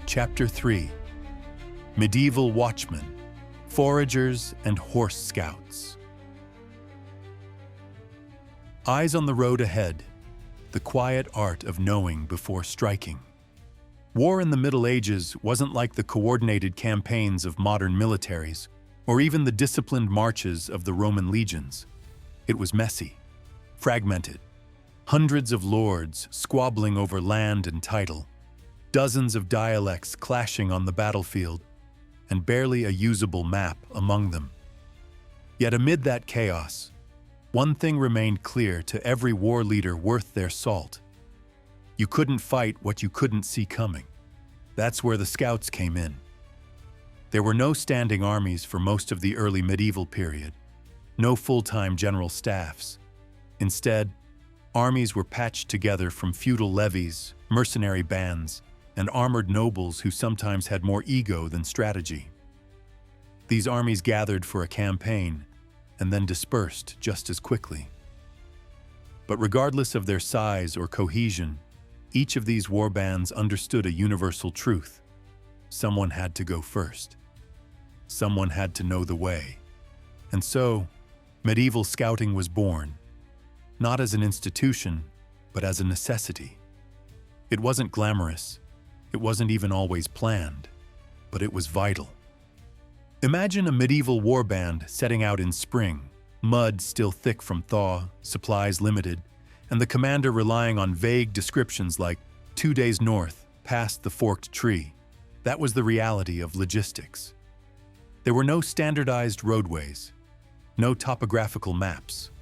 Chapter 3: Medieval Watchmen, Foragers and Horse Scouts. Eyes on the road ahead, the quiet art of knowing before striking. War in the Middle Ages wasn't like the coordinated campaigns of modern militaries, or even the disciplined marches of the Roman legions. It was messy, fragmented, hundreds of lords squabbling over land and title, dozens of dialects clashing on the battlefield, and barely a usable map among them. Yet amid that chaos, one thing remained clear to every war leader worth their salt. You couldn't fight what you couldn't see coming. That's where the scouts came in. There were no standing armies for most of the early medieval period, no full-time general staffs. Instead, armies were patched together from feudal levies, mercenary bands, and armored nobles who sometimes had more ego than strategy. These armies gathered for a campaign and then dispersed just as quickly. But regardless of their size or cohesion, each of these war bands understood a universal truth. Someone had to go first. Someone had to know the way. And so, medieval scouting was born, not as an institution, but as a necessity. It wasn't glamorous. It wasn't even always planned, but it was vital. Imagine a medieval warband setting out in spring, mud still thick from thaw, supplies limited, and the commander relying on vague descriptions like 2 days north, past the forked tree. That was the reality of logistics. There were no standardized roadways, no topographical maps.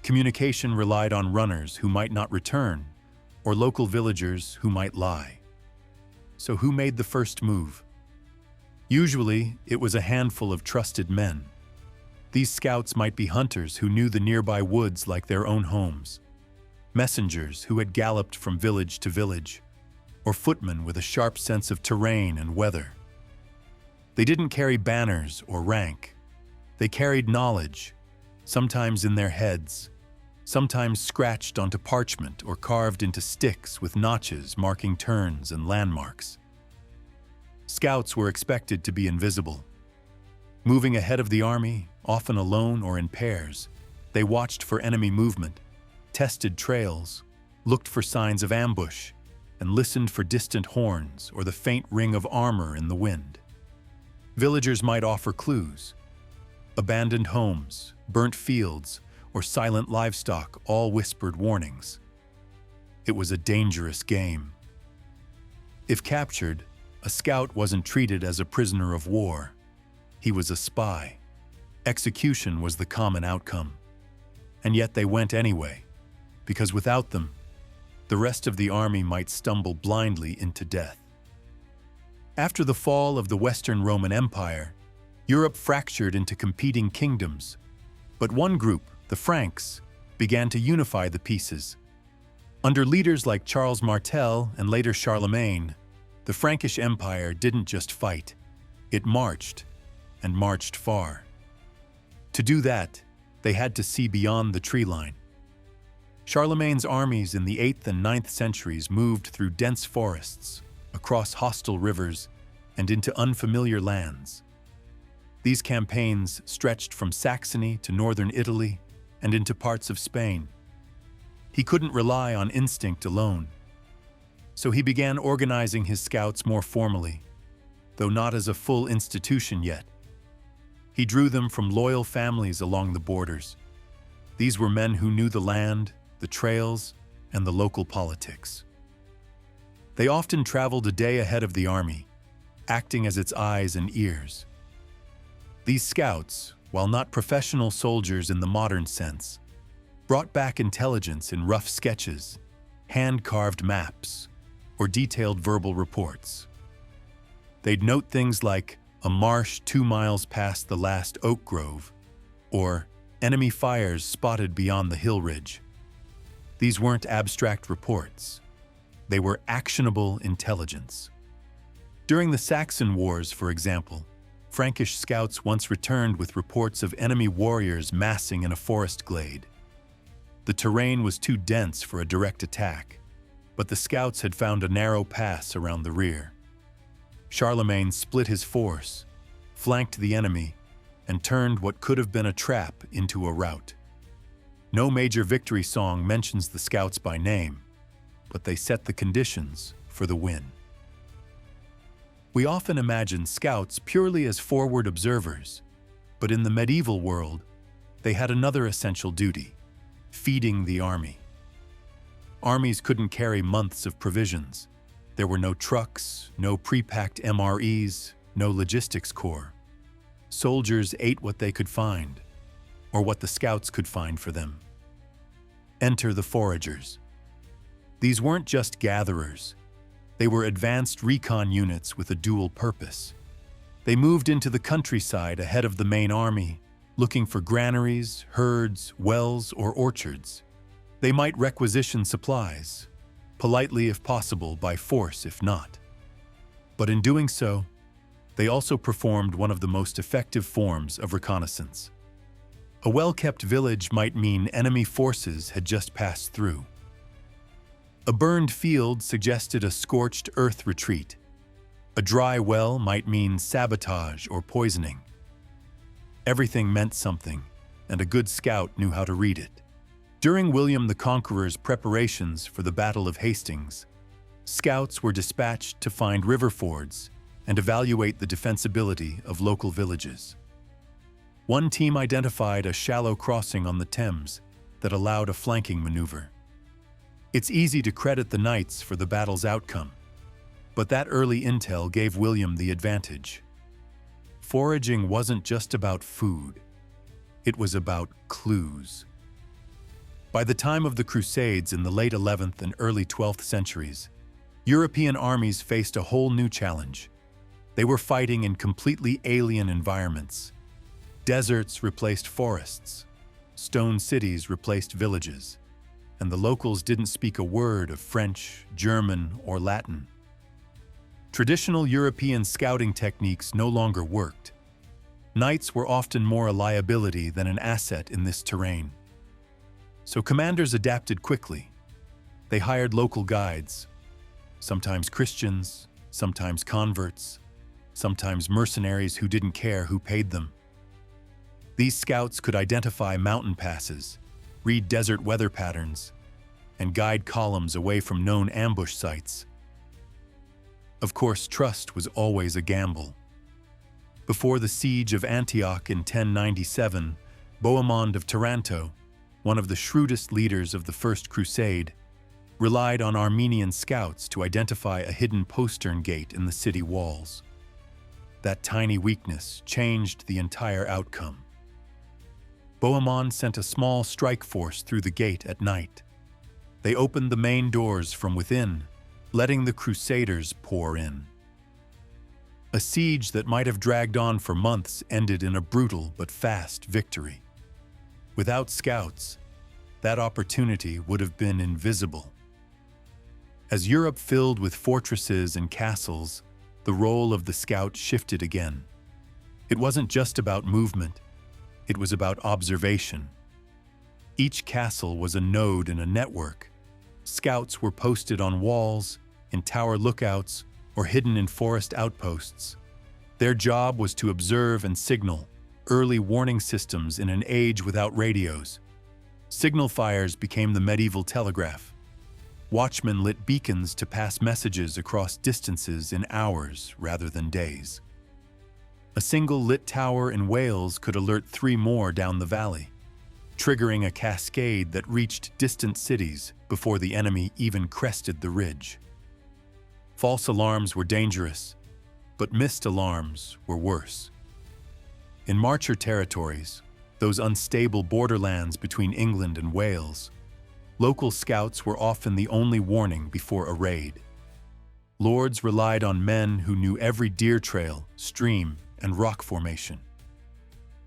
Communication relied on runners who might not return, or local villagers who might lie. So who made the first move? Usually, it was a handful of trusted men. These scouts might be hunters who knew the nearby woods like their own homes, messengers who had galloped from village to village, or footmen with a sharp sense of terrain and weather. They didn't carry banners or rank. They carried knowledge, sometimes in their heads, sometimes scratched onto parchment or carved into sticks with notches marking turns and landmarks. Scouts were expected to be invisible. Moving ahead of the army, often alone or in pairs, they watched for enemy movement, tested trails, looked for signs of ambush, and listened for distant horns or the faint ring of armor in the wind. Villagers might offer clues. Abandoned homes, burnt fields, or silent livestock all whispered warnings. It was a dangerous game. If captured, a scout wasn't treated as a prisoner of war. He was a spy. Execution was the common outcome. And yet they went anyway, because without them, the rest of the army might stumble blindly into death. After the fall of the Western Roman Empire, Europe fractured into competing kingdoms, but one group, the Franks, began to unify the pieces. Under leaders like Charles Martel and later Charlemagne, the Frankish Empire didn't just fight, it marched, and marched far. To do that, they had to see beyond the tree line. Charlemagne's armies in the 8th and 9th centuries moved through dense forests, across hostile rivers, and into unfamiliar lands. These campaigns stretched from Saxony to northern Italy and into parts of Spain. He couldn't rely on instinct alone, so he began organizing his scouts more formally, though not as a full institution yet. He drew them from loyal families along the borders. These were men who knew the land, the trails, and the local politics. They often traveled a day ahead of the army, acting as its eyes and ears. These scouts, while not professional soldiers in the modern sense, brought back intelligence in rough sketches, hand-carved maps, or detailed verbal reports. They'd note things like a marsh 2 miles past the last oak grove, or enemy fires spotted beyond the hill ridge. These weren't abstract reports. They were actionable intelligence. During the Saxon Wars, for example, Frankish scouts once returned with reports of enemy warriors massing in a forest glade. The terrain was too dense for a direct attack, but the scouts had found a narrow pass around the rear. Charlemagne split his force, flanked the enemy, and turned what could have been a trap into a rout. No major victory song mentions the scouts by name, but they set the conditions for the win. We often imagine scouts purely as forward observers, but in the medieval world, they had another essential duty: feeding the army. Armies couldn't carry months of provisions. There were no trucks, no pre-packed MREs, no logistics corps. Soldiers ate what they could find, or what the scouts could find for them. Enter the foragers. These weren't just gatherers. They were advanced recon units with a dual purpose. They moved into the countryside ahead of the main army, looking for granaries, herds, wells, or orchards. They might requisition supplies, politely if possible, by force if not. But in doing so, they also performed one of the most effective forms of reconnaissance. A well-kept village might mean enemy forces had just passed through. A burned field suggested a scorched earth retreat. A dry well might mean sabotage or poisoning. Everything meant something, and a good scout knew how to read it. During William the Conqueror's preparations for the Battle of Hastings, scouts were dispatched to find river fords and evaluate the defensibility of local villages. One team identified a shallow crossing on the Thames that allowed a flanking maneuver. It's easy to credit the knights for the battle's outcome, but that early intel gave William the advantage. Foraging wasn't just about food, it was about clues. By the time of the Crusades in the late 11th and early 12th centuries, European armies faced a whole new challenge. They were fighting in completely alien environments. Deserts replaced forests, stone cities replaced villages, and the locals didn't speak a word of French, German, or Latin. Traditional European scouting techniques no longer worked. Knights were often more a liability than an asset in this terrain. So commanders adapted quickly. They hired local guides, sometimes Christians, sometimes converts, sometimes mercenaries who didn't care who paid them. These scouts could identify mountain passes, read desert weather patterns, and guide columns away from known ambush sites. Of course, trust was always a gamble. Before the siege of Antioch in 1097, Bohemond of Taranto, one of the shrewdest leaders of the First Crusade, relied on Armenian scouts to identify a hidden postern gate in the city walls. That tiny weakness changed the entire outcome. Bohemond sent a small strike force through the gate at night. They opened the main doors from within, letting the Crusaders pour in. A siege that might have dragged on for months ended in a brutal but fast victory. Without scouts, that opportunity would have been invisible. As Europe filled with fortresses and castles, the role of the scout shifted again. It wasn't just about movement, it was about observation. Each castle was a node in a network. Scouts were posted on walls, in tower lookouts, or hidden in forest outposts. Their job was to observe and signal, early warning systems in an age without radios. Signal fires became the medieval telegraph. Watchmen lit beacons to pass messages across distances in hours rather than days. A single lit tower in Wales could alert 3 more down the valley, triggering a cascade that reached distant cities before the enemy even crested the ridge. False alarms were dangerous, but missed alarms were worse. In Marcher territories, those unstable borderlands between England and Wales, local scouts were often the only warning before a raid. Lords relied on men who knew every deer trail, stream, and rock formation.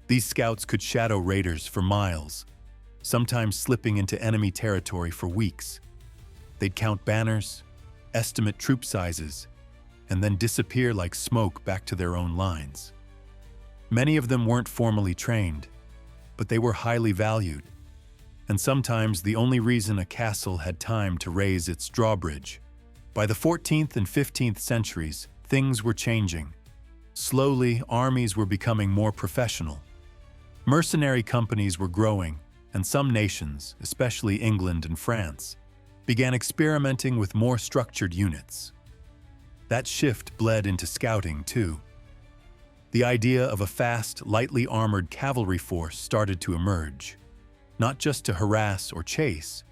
These scouts could shadow raiders for miles, sometimes slipping into enemy territory for weeks. They'd count banners, estimate troop sizes, and then disappear like smoke back to their own lines. Many of them weren't formally trained, but they were highly valued, and sometimes the only reason a castle had time to raise its drawbridge. By the 14th and 15th centuries, things were changing. Slowly, armies were becoming more professional. Mercenary companies were growing, and some nations, especially England and France, began experimenting with more structured units. That shift bled into scouting, too. The idea of a fast, lightly armored cavalry force started to emerge, not just to harass or chase,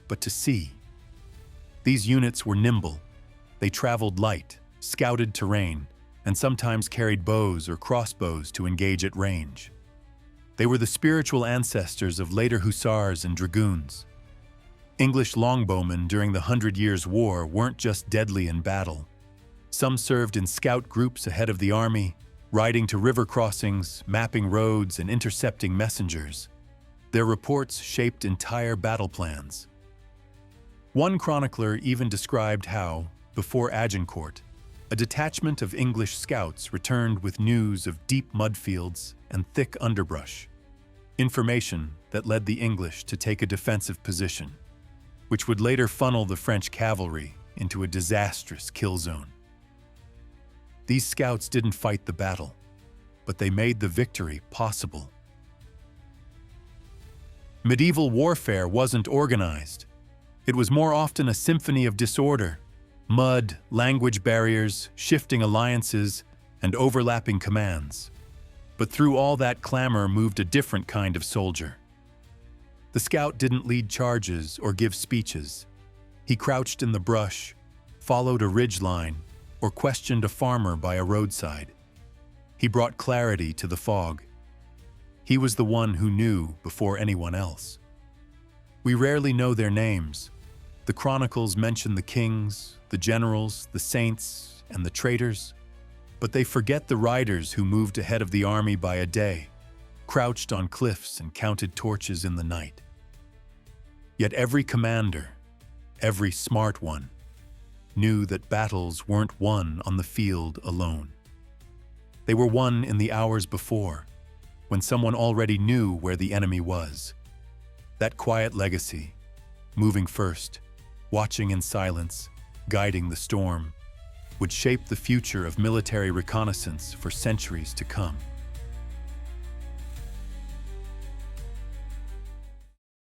but to see. These units were nimble. They traveled light, scouted terrain, and sometimes carried bows or crossbows to engage at range. They were the spiritual ancestors of later hussars and dragoons. English longbowmen during the 100 Years' War weren't just deadly in battle. Some served in scout groups ahead of the army, riding to river crossings, mapping roads, and intercepting messengers. Their reports shaped entire battle plans. One chronicler even described how, before Agincourt, a detachment of English scouts returned with news of deep mudfields and thick underbrush, information that led the English to take a defensive position, which would later funnel the French cavalry into a disastrous kill zone. These scouts didn't fight the battle, but they made the victory possible. Medieval warfare wasn't organized. It was more often a symphony of disorder: mud, language barriers, shifting alliances, and overlapping commands. But through all that clamor moved a different kind of soldier. The scout didn't lead charges or give speeches. He crouched in the brush, followed a ridgeline, or questioned a farmer by a roadside. He brought clarity to the fog. He was the one who knew before anyone else. We rarely know their names. The chronicles mention the kings, the generals, the saints, and the traitors, but they forget the riders who moved ahead of the army by a day, crouched on cliffs and counted torches in the night. Yet every commander, every smart one, knew that battles weren't won on the field alone. They were won in the hours before, when someone already knew where the enemy was. That quiet legacy, moving first, watching in silence, guiding the storm, would shape the future of military reconnaissance for centuries to come.